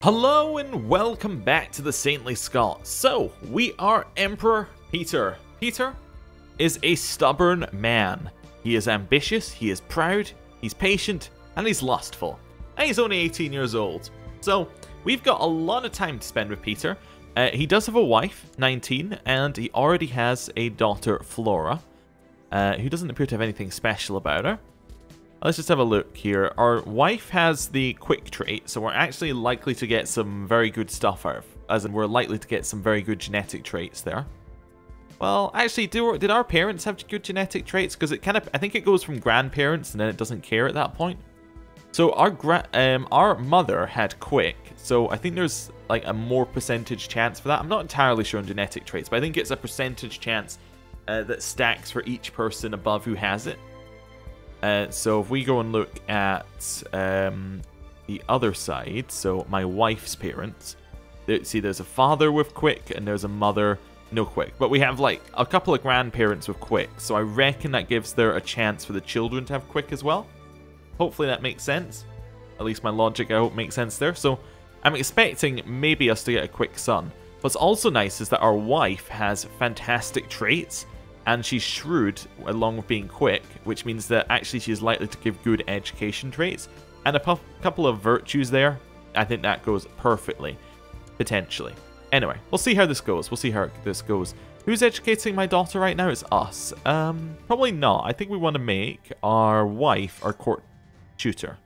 Hello and welcome back to the Saintly Scots. So, we are Emperor Peter. Peter is a stubborn man. He is ambitious, he is proud, he's patient, and he's lustful. And he's only 18 years old. So, we've got a lot of time to spend with Peter. He does have a wife, 19, and he already has a daughter, Flora, who doesn't appear to have anything special about her. Let's just have a look here. Our wife has the quick trait, so we're actually likely to get some very good stuff out of, as in we're likely to get some very good genetic traits there. Well, actually, did our parents have good genetic traits? Because it kind of, I think it goes from grandparents and then it doesn't care at that point. So our mother had quick, so I think there's like a more percentage chance for that. I'm not entirely sure on genetic traits, but I think it's a percentage chance that stacks for each person above who has it. So if we go and look at the other side, so my wife's parents, see there's a father with quick and there's a mother no quick. But we have like a couple of grandparents with quick, so I reckon that gives there a chance for the children to have quick as well. Hopefully that makes sense. At least my logic, I hope, makes sense there. So I'm expecting maybe us to get a quick son. What's also nice is that our wife has fantastic traits. And she's shrewd along with being quick, which means that actually she's likely to give good education traits. And a couple of virtues there. I think that goes perfectly, potentially. Anyway, we'll see how this goes. We'll see how this goes. Who's educating my daughter right now? It's us. Probably not. I think we want to make our wife our court tutor.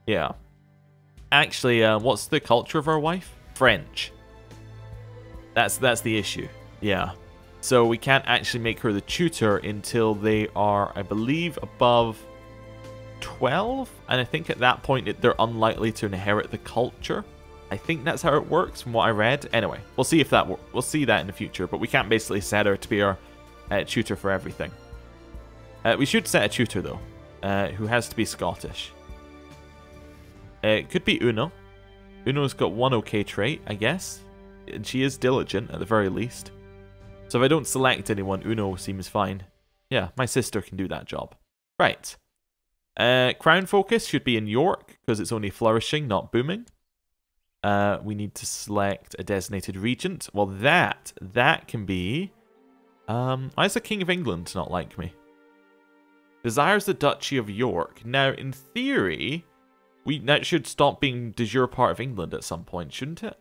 Yeah. Actually, what's the culture of our wife? French. That's the issue. Yeah. So we can't actually make her the tutor until they are, I believe, above 12. And I think at that point they're unlikely to inherit the culture. I think that's how it works from what I read. Anyway, we'll see if that we'll see that in the future. But we can't basically set her to be our tutor for everything. We should set a tutor though, who has to be Scottish. It could be Uno. Uno's got one okay trait, I guess, and she is diligent at the very least. So if I don't select anyone, Uno seems fine. Yeah, my sister can do that job. Right. Crown focus should be in York, because it's only flourishing, not booming. We need to select a designated regent. Well, that can be... why is the King of England not like me? Desires the Duchy of York. Now, in theory, that should stop being de jure part of England at some point, shouldn't it?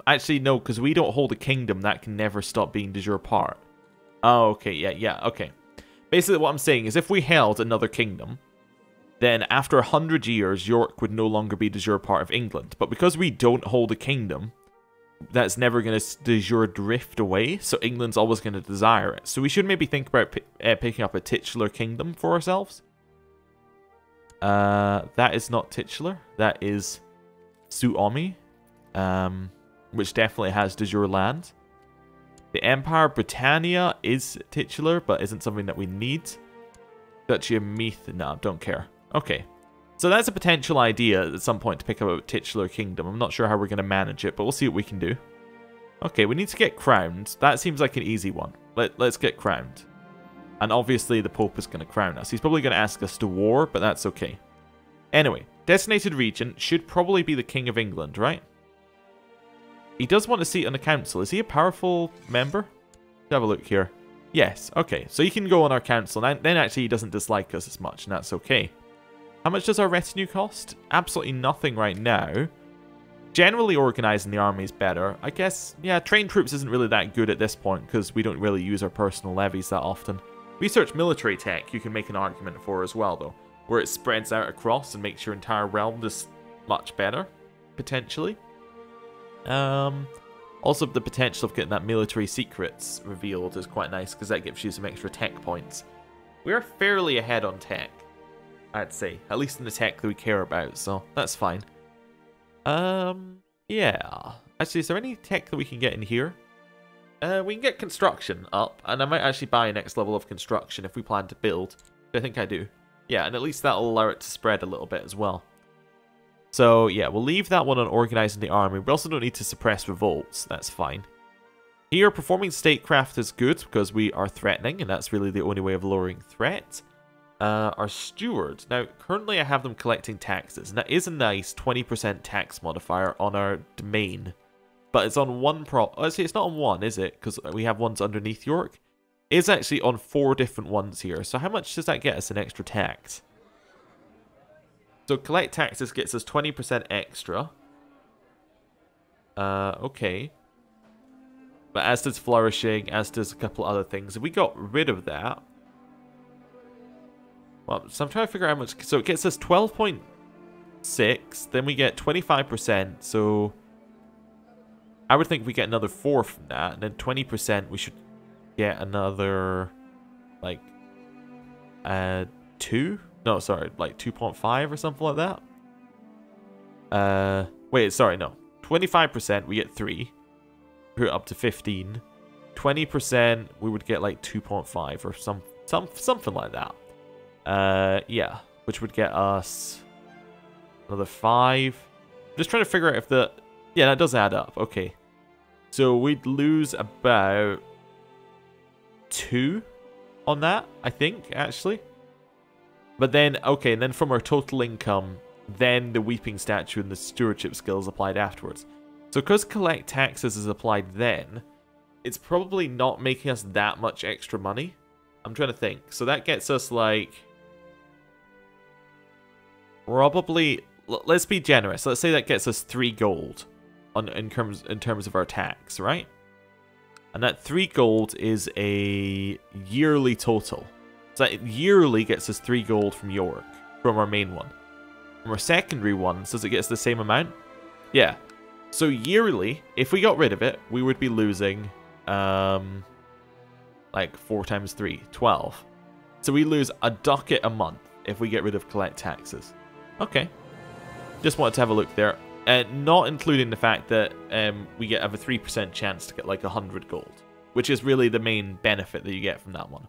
Actually, no, because we don't hold a kingdom, that can never stop being de jure part. Oh, okay, yeah, okay. Basically, what I'm saying is if we held another kingdom, then after 100 years, York would no longer be de jure part of England. But because we don't hold a kingdom, that's never going to de jure drift away, so England's always going to desire it. So we should maybe think about picking up a titular kingdom for ourselves. That is not titular, that is Suomi. Which definitely has de jure land. The Empire Britannia is titular, but isn't something that we need. Duchy of Meath, no, don't care. Okay, so that's a potential idea at some point to pick up a titular kingdom. I'm not sure how we're going to manage it, but we'll see what we can do. Okay, we need to get crowned. That seems like an easy one. Let's get crowned. And obviously the Pope is going to crown us. He's probably going to ask us to war, but that's okay. Anyway, designated regent should probably be the King of England, right? He does want a seat on the council. Is he a powerful member? Let's have a look here. Yes, okay. So he can go on our council. Then actually he doesn't dislike us as much, and that's okay. How much does our retinue cost? Absolutely nothing right now. Generally organizing the army is better. I guess, yeah, trained troops isn't really that good at this point because we don't really use our personal levies that often. Research military tech you can make an argument for as well, though, where it spreads out across and makes your entire realm just much better, potentially. Also the potential of getting that military secrets revealed is quite nice because that gives you some extra tech points. We're fairly ahead on tech, I'd say, at least in the tech that we care about, so that's fine. Yeah. Actually, is there any tech that we can get in here? We can get construction up, and I might actually buy a next level of construction if we plan to build. I think I do. Yeah, and at least that'll allow it to spread a little bit as well. So, yeah, we'll leave that one on organizing the army. We also don't need to suppress revolts. That's fine. Here, performing statecraft is good because we are threatening, and that's really the only way of lowering threat. Our stewards. Now, currently I have them collecting taxes. And that is a nice 20% tax modifier on our domain. But it's on one Actually, it's not on one, is it? Because we have ones underneath York. It's actually on 4 different ones here. So how much does that get us in extra tax? So collect taxes gets us 20% extra. Okay. But as does flourishing, as does a couple other things. If we got rid of that... Well, so I'm trying to figure out how much... So it gets us 12.6. Then we get 25%. So I would think we get another 4 from that. And then 20% we should get another... Like... 2? No, sorry. Like 2.5 or something like that. Wait, sorry, no. 25% we get 3. Put it up to 15. 20% we would get like 2.5 or something like that. Yeah, which would get us another 5. I'm just trying to figure out if the... Yeah, that does add up. Okay. So we'd lose about 2 on that, I think, actually. But then, okay, and then from our total income, then the weeping statue and the stewardship skills applied afterwards. So because collect taxes is applied then, it's probably not making us that much extra money. I'm trying to think. So that gets us like... Probably... Let's be generous. Let's say that gets us 3 gold in terms of our tax, right? And that 3 gold is a yearly total. So that yearly gets us 3 gold from York, from our main one. From our secondary one, does it get us the same amount? Yeah. So yearly, if we got rid of it, we would be losing, like 4 times 3, 12. So we lose a ducat a month if we get rid of collect taxes. Okay. Just wanted to have a look there. Not including the fact that we have a 3% chance to get like 100 gold, which is really the main benefit that you get from that one.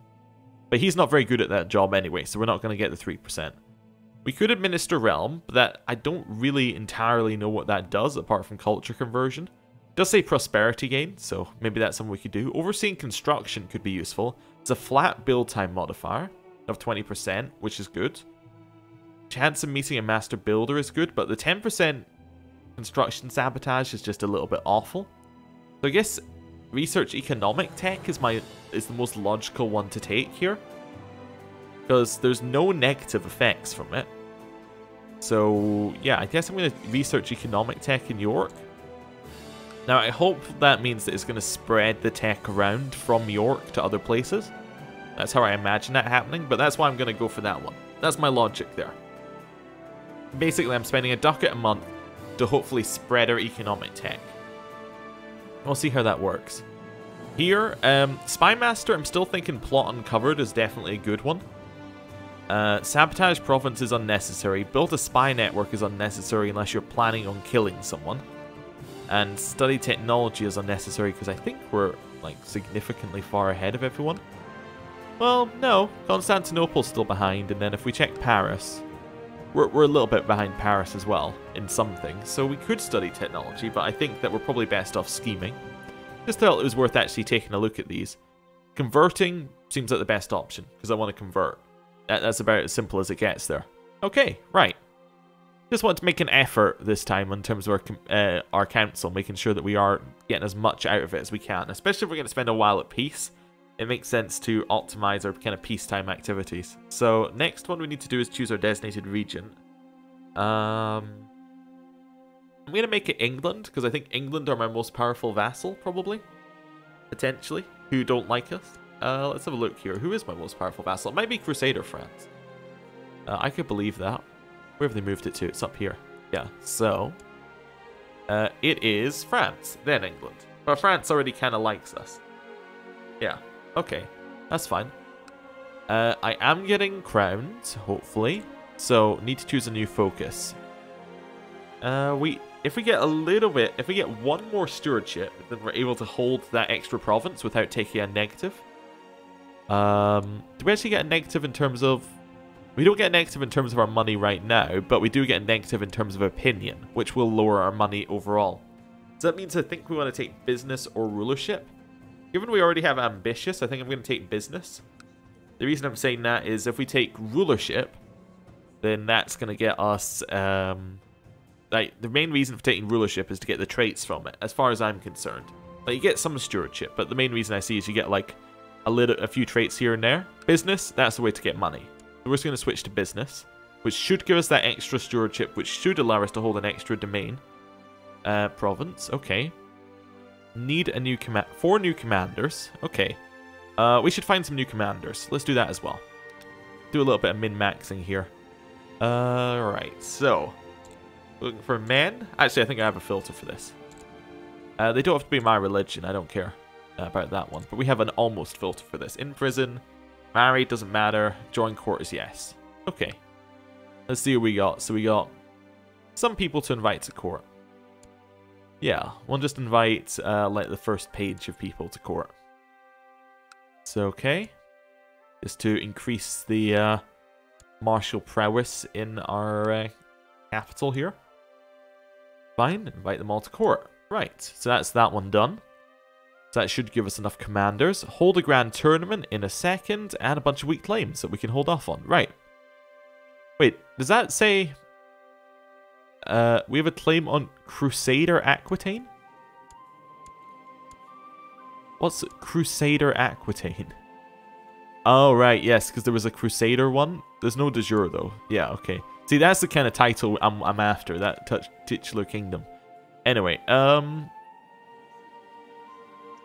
But he's not very good at that job anyway, so we're not going to get the 3%. We could administer realm, but that I don't really entirely know what that does apart from culture conversion. It does say prosperity gain, so maybe that's something we could do. Overseeing construction could be useful. It's a flat build time modifier of 20%, which is good. Chance of meeting a master builder is good, but the 10% construction sabotage is just a little bit awful. So I guess research economic tech is the most logical one to take here, because there's no negative effects from it. So yeah, I guess I'm going to research economic tech in York. Now I hope that means that it's going to spread the tech around from York to other places. That's how I imagine that happening, but that's why I'm going to go for that one. That's my logic there. Basically, I'm spending a ducat a month to hopefully spread our economic tech. We'll see how that works. Here, Spy Master, I'm still thinking Plot Uncovered is definitely a good one. Sabotage Province is unnecessary. Build a spy network is unnecessary unless you're planning on killing someone. And Study Technology is unnecessary because I think we're like significantly far ahead of everyone. Well, no. Constantinople's still behind, and then if we check Paris... We're a little bit behind Paris as well, in some things, so we could study technology, but I think that we're probably best off scheming. Just felt it was worth actually taking a look at these. Converting seems like the best option, because I want to convert. That's about as simple as it gets there. Okay, right. Just want to make an effort this time in terms of our council, making sure that we are getting as much out of it as we can, especially if we're going to spend a while at peace. It makes sense to optimize our kind of peacetime activities. So next one we need to do is choose our designated region. I'm going to make it England, because I think England are my most powerful vassal, probably. Potentially. Who don't like us. Let's have a look here. Who is my most powerful vassal? It might be Crusader France. I could believe that. Where have they moved it to? It's up here. Yeah, so... it is France, then England. But France already kind of likes us. Yeah. Okay, that's fine. I am getting crowned, hopefully. So, need to choose a new focus. If we get a little bit, if we get one more stewardship, then we're able to hold that extra province without taking a negative. Do we actually get a negative in terms of... We don't get a negative in terms of our money right now, but we do get a negative in terms of opinion, which will lower our money overall. So that means I think we want to take business or rulership. Given we already have ambitious, I think I'm going to take business. The reason I'm saying that is if we take rulership, then that's going to get us... like, the main reason for taking rulership is to get the traits from it, as far as I'm concerned. Like, you get some stewardship, but the main reason I see is you get, like, a few traits here and there. Business, that's the way to get money. So we're just going to switch to business, which should give us that extra stewardship, which should allow us to hold an extra domain. Province, okay. Need a new 4 new commanders, okay. We should find some new commanders. Let's do that as well. Do a little bit of min-maxing here. Right, so... looking for men? Actually, I think I have a filter for this. They don't have to be my religion, I don't care about that one. But we have an almost filter for this. In prison, married, doesn't matter. Join court is yes. Okay. Let's see what we got. So we got some people to invite to court. Yeah, we'll just invite like the first page of people to court. So, okay. Just to increase the martial prowess in our capital here. Fine, invite them all to court. Right, so that's that one done. So that should give us enough commanders. Hold a grand tournament in a second, and a bunch of weak claims that we can hold off on. Right. Wait, does that say... we have a claim on Crusader Aquitaine? What's Crusader Aquitaine? Oh, right, yes, because there was a Crusader one. There's no de jure, though. Yeah, okay. See, that's the kind of title I'm after, that titular kingdom. Anyway,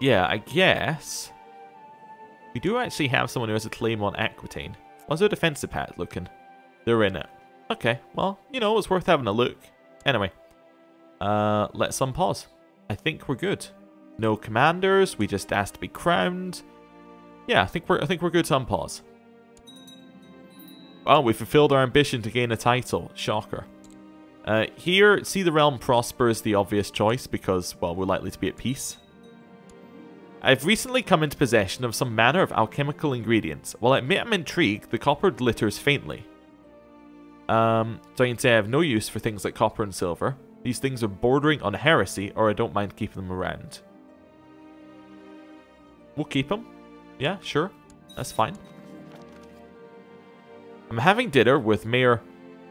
yeah, I guess we do actually have someone who has a claim on Aquitaine. How's their defensive pact looking? They're in it. Okay, well, you know, it's worth having a look. Anyway, let's unpause. I think we're good. No commanders. We just asked to be crowned. Yeah, I think we're good to unpause. Well, we fulfilled our ambition to gain a title. Shocker. Here, see the realm prosper is the obvious choice because, well, we're likely to be at peace. I've recently come into possession of some manner of alchemical ingredients. While I admit I'm intrigued, the copper glitters faintly. So I can say I have no use for things like copper and silver. These things are bordering on heresy, or I don't mind keeping them around. We'll keep them. Yeah, sure. That's fine. I'm having dinner with Mayor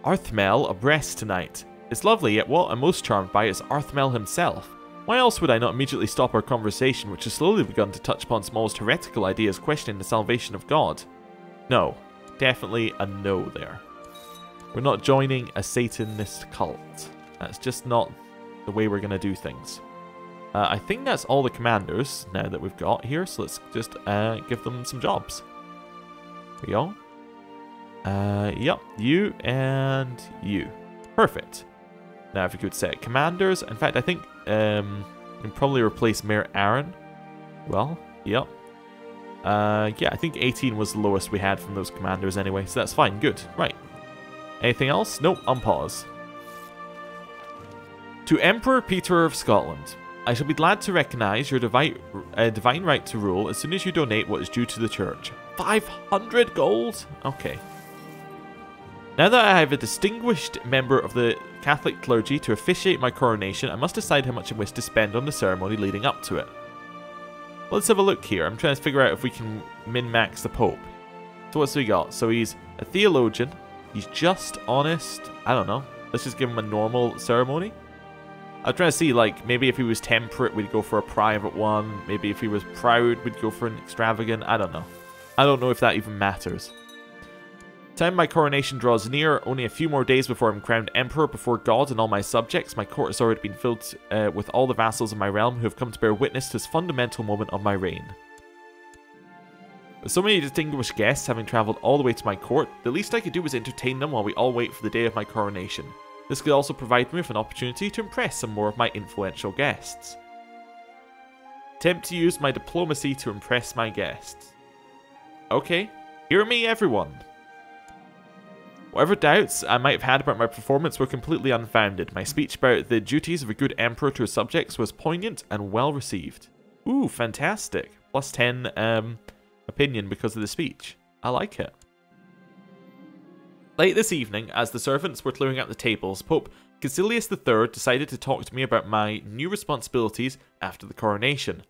Arthmel of Brest tonight. It's lovely, yet what I'm most charmed by is Arthmel himself. Why else would I not immediately stop our conversation, which has slowly begun to touch upon some almost heretical ideas questioning the salvation of God? No. Definitely a no there. We're not joining a Satanist cult. That's just not the way we're going to do things. I think that's all the commanders now that we've got here, so let's just give them some jobs. There we go. Yep, you and you. Perfect. Now if we could set commanders, in fact I think we can probably replace Mayor Aaron. Well, yep. Yeah, I think 18 was the lowest we had from those commanders anyway, so that's fine, good. Right. Anything else? Nope, unpause. To Emperor Peter of Scotland, I shall be glad to recognise your divine right to rule as soon as you donate what is due to the church. 500 gold? Okay. Now that I have a distinguished member of the Catholic clergy to officiate my coronation, I must decide how much I wish to spend on the ceremony leading up to it. Let's have a look here. I'm trying to figure out if we can min-max the Pope. So what's we got? So he's a theologian. He's just, honest. I don't know. Let's just give him a normal ceremony. I'm trying to see, like, maybe if he was temperate, we'd go for a private one. Maybe if he was proud, we'd go for an extravagant. I don't know. I don't know if that even matters. Time my coronation draws near, only a few more days before I'm crowned emperor before God and all my subjects. My court has already been filled with all the vassals of my realm who have come to bear witness to this fundamental moment of my reign. With so many distinguished guests having travelled all the way to my court, the least I could do was entertain them while we all wait for the day of my coronation. This could also provide me with an opportunity to impress some more of my influential guests. Attempt to use my diplomacy to impress my guests. Okay, hear me everyone. Whatever doubts I might have had about my performance were completely unfounded. My speech about the duties of a good emperor to his subjects was poignant and well received. Ooh, fantastic. Plus 10 opinion because of the speech. I like it. Late this evening, as the servants were clearing out the tables, Pope Caecilius III decided to talk to me about my new responsibilities after the coronation.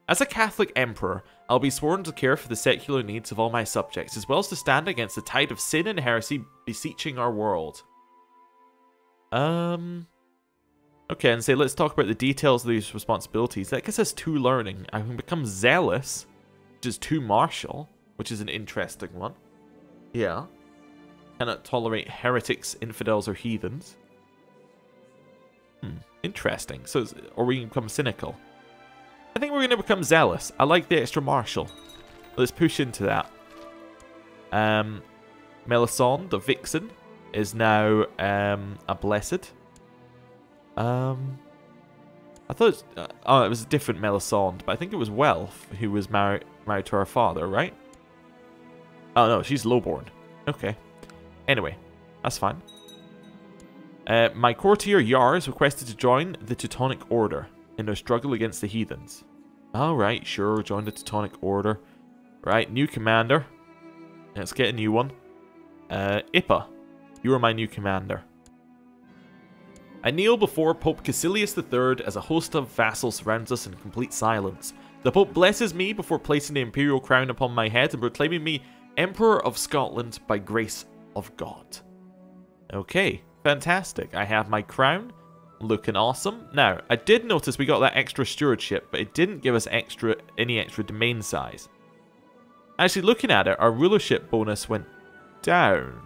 As a Catholic emperor, I'll be sworn to care for the secular needs of all my subjects, as well as to stand against the tide of sin and heresy beseeching our world. Okay, and say let's talk about the details of these responsibilities. That gives us 2 learning. I can become zealous, which is 2 martial, which is an interesting one. Yeah. Cannot tolerate heretics, infidels, or heathens. Interesting. So, or we can become cynical. I think we're going to become zealous. I like the extra martial. Let's push into that. Melisande, the vixen, is now a blessed. I thought it was a different Melisande, but I think it was Welf who was married to our father, right? Oh no, she's lowborn. Okay. Anyway, that's fine. My courtier Yar is requested to join the Teutonic Order in their struggle against the heathens. Alright, sure, join the Teutonic Order. Right, new commander. Let's get a new one. Ippa, you are my new commander. I kneel before Pope Caecilius III as a host of vassals surrounds us in complete silence. The Pope blesses me before placing the imperial crown upon my head and proclaiming me Emperor of Scotland by grace of God. Okay, fantastic. I have my crown. Looking awesome. Now, I did notice we got that extra stewardship, but it didn't give us any extra domain size. Actually, looking at it, our rulership bonus went down.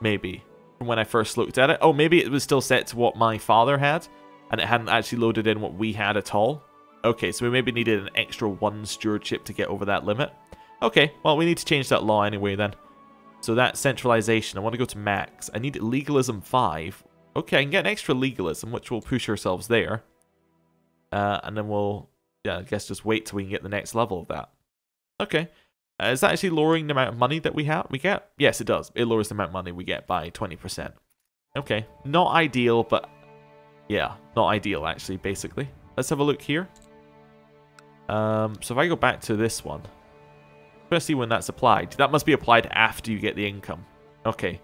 Maybe. From when I first looked at it. Oh, maybe it was still set to what my father had, and it hadn't actually loaded in what we had at all. Okay, so we maybe needed an extra 1 stewardship to get over that limit. Okay, well, we need to change that law anyway then. So that centralization, I want to go to max. I need legalism 5. Okay, I can get an extra legalism, which will push ourselves there. And then we'll, yeah, I guess just wait till we can get the next level of that. Okay. Is that actually lowering the amount of money that we get? Yes, it does. It lowers the amount of money we get by 20%. Okay. Not ideal, but yeah, not ideal actually, basically. Let's have a look here. So if I go back to this one, let's see when that's applied. That must be applied after you get the income. Okay.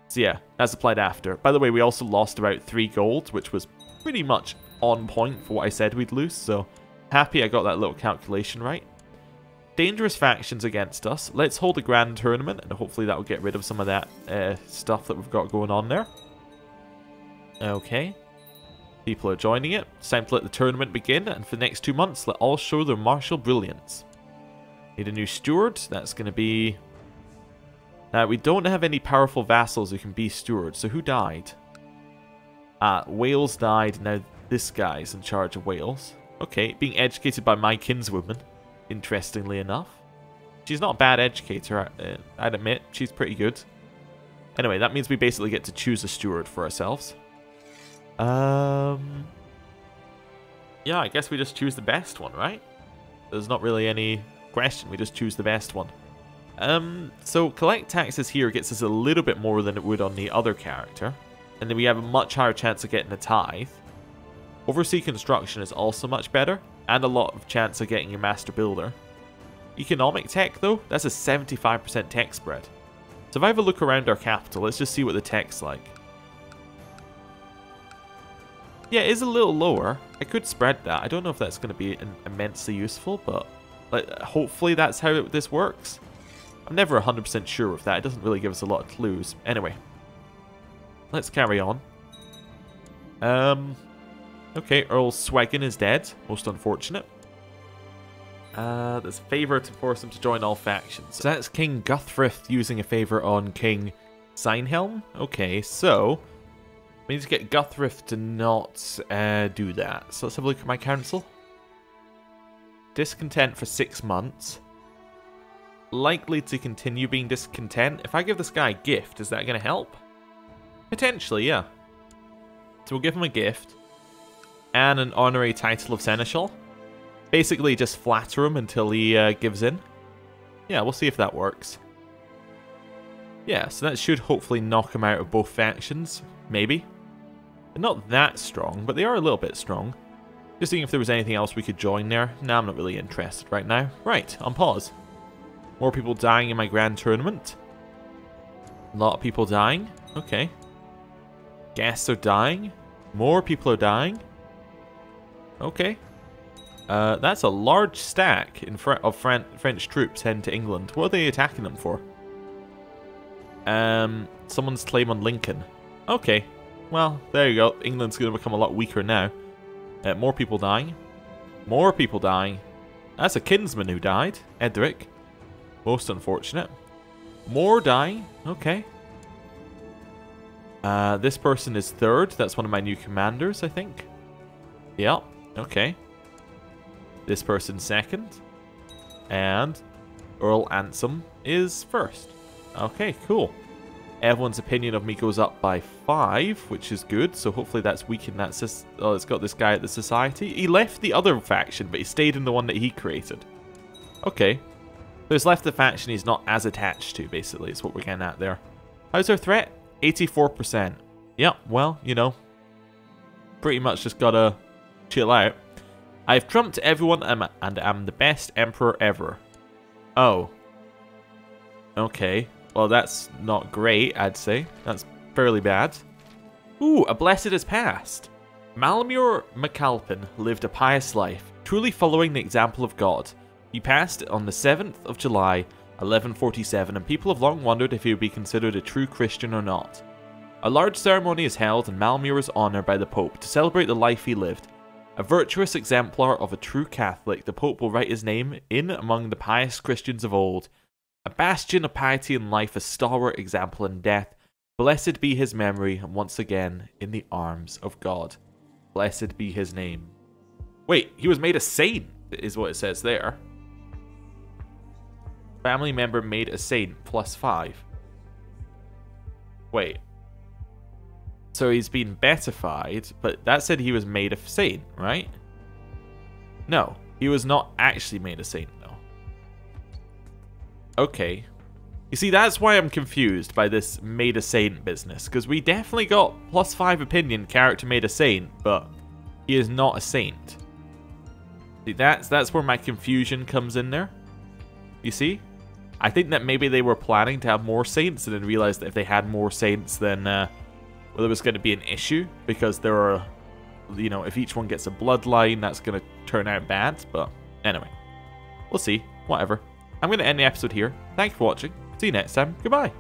So yeah, that's applied after. By the way, we also lost about 3 gold, which was pretty much on point for what I said we'd lose. So happy I got that little calculation right. Dangerous factions against us. Let's hold a grand tournament, and hopefully that will get rid of some of that stuff that we've got going on there. Okay. People are joining it. It's time to let the tournament begin, and for the next 2 months, let all show their martial brilliance. Need a new steward. That's going to be... Now, we don't have any powerful vassals who can be stewards, so who died? Wales died, now this guy's in charge of Wales. Okay, being educated by my kinswoman. Interestingly enough. She's not a bad educator, I'd admit. She's pretty good. Anyway, that means we basically get to choose a steward for ourselves. Yeah, I guess we just choose the best one, right? There's not really any question. We just choose the best one. So collect taxes here gets us a little bit more than it would on the other character. And then we have a much higher chance of getting a tithe. Oversee construction is also much better. And a lot of chance of getting a master builder. Economic tech though, that's a 75% tech spread. So if I have a look around our capital, let's just see what the tech's like. Yeah, it is a little lower. I could spread that. I don't know if that's going to be immensely useful, but hopefully that's how this works. I'm never 100% sure with that. It doesn't really give us a lot of clues. Anyway, let's carry on. Okay, Earl Swaggin is dead. Most unfortunate. There's a favour to force him to join all factions. So that's King Guthrith using a favour on King Signhelm. Okay, so we need to get Guthrith to not do that. So let's have a look at my council. Discontent for 6 months. Likely to continue being discontent. If I give this guy a gift, is that going to help? Potentially, yeah. So we'll give him a gift. And an honorary title of Seneschal. Basically just flatter him until he gives in. Yeah, we'll see if that works. Yeah, so that should hopefully knock him out of both factions. Maybe. They're not that strong, but they are a little bit strong. Just seeing if there was anything else we could join there. Nah, I'm not really interested right now. Right, on pause. More people dying in my grand tournament. A lot of people dying. Okay. Guests are dying. More people are dying. Okay. That's a large stack in front of French troops heading to England. What are they attacking them for? Someone's claim on Lincoln. Okay. Well, there you go. England's going to become a lot weaker now. More people dying. More people dying. That's a kinsman who died. Edric. Most unfortunate. More dying. Okay. This person is third. That's one of my new commanders, I think. Yep. Okay. This person's second. And Earl Ansem is first. Okay, cool. Everyone's opinion of me goes up by 5, which is good. So hopefully that's weakened that... Oh, it's got this guy at the society. He left the other faction, but he stayed in the one that he created. Okay. So he's left the faction he's not as attached to, basically, is what we're getting at there. How's our threat? 84%. Yep, well, you know. Pretty much just gotta chill out. I've trumped everyone and am the best emperor ever. Oh. Okay. Well, that's not great, I'd say. That's fairly bad. Ooh, a blessed has passed. Malamur MacAlpin lived a pious life, truly following the example of God. He passed on the 7th of July, 1147, and people have long wondered if he would be considered a true Christian or not. A large ceremony is held in Malamur's honour by the Pope to celebrate the life he lived. A virtuous exemplar of a true Catholic, the Pope will write his name in among the pious Christians of old. A bastion of piety in life, a stalwart example in death. Blessed be his memory, and once again in the arms of God. Blessed be his name. Wait, he was made a saint, is what it says there. Family member made a saint, +5. Wait. So he's been beatified, but that said he was made a saint, right? No, he was not actually made a saint, though. Okay. You see, that's why I'm confused by this made a saint business, because we definitely got +5 opinion character made a saint, but he is not a saint. See, that's where my confusion comes in there. You see? I think that maybe they were planning to have more saints and then realized that if they had more saints, then well, there was going to be an issue, because there are, you know, if each one gets a bloodline, that's going to turn out bad. But anyway, we'll see. Whatever. I'm going to end the episode here. Thanks for watching. See you next time. Goodbye.